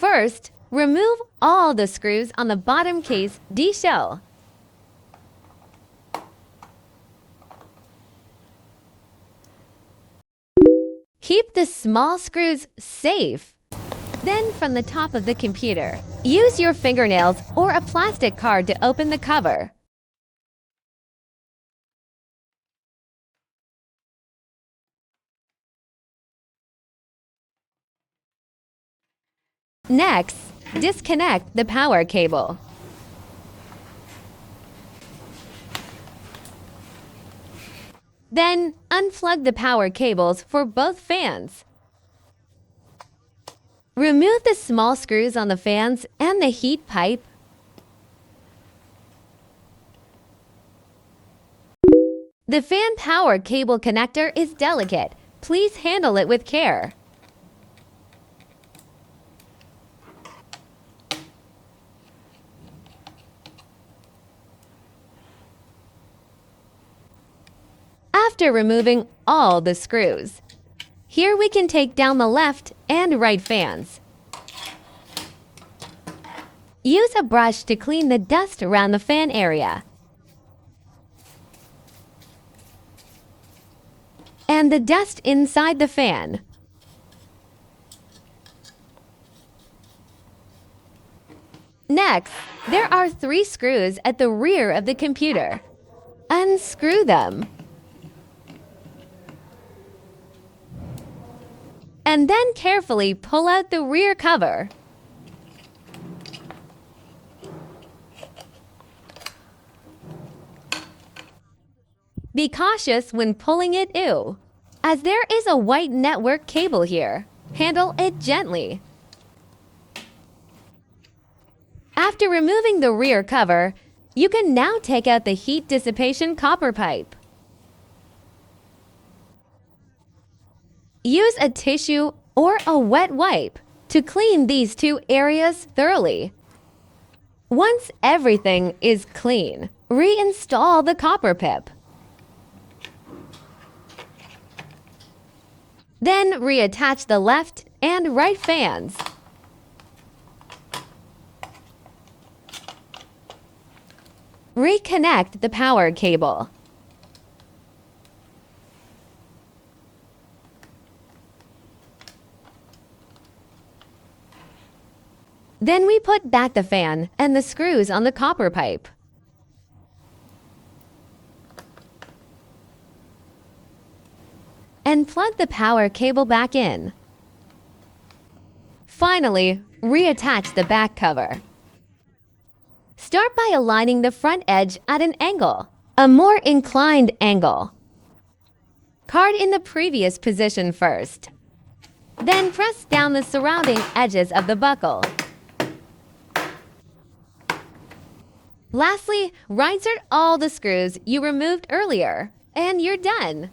First, remove all the screws on the bottom case D-shell. Keep the small screws safe. Then, from the top of the computer, use your fingernails or a plastic card to open the cover. Next, disconnect the power cable. Then, unplug the power cables for both fans. Remove the small screws on the fans and the heat pipe. The fan power cable connector is delicate. Please handle it with care. After removing all the screws, here we can take down the left and right fans. Use a brush to clean the dust around the fan area and the dust inside the fan. Next, there are 3 screws at the rear of the computer. Unscrew them. And then carefully pull out the rear cover. Be cautious when pulling it as there is a white network cable here. Handle it gently. After removing the rear cover, you can now take out the heat dissipation copper pipe. Use a tissue or a wet wipe to clean these 2 areas thoroughly. Once everything is clean, reinstall the copper pip. Then reattach the left and right fans. Reconnect the power cable. Then we put back the fan and the screws on the copper pipe. And plug the power cable back in. Finally, reattach the back cover. Start by aligning the front edge at an angle, a more inclined angle. Card in the previous position first. Then press down the surrounding edges of the buckle. Lastly, reinsert all the screws you removed earlier, and you're done.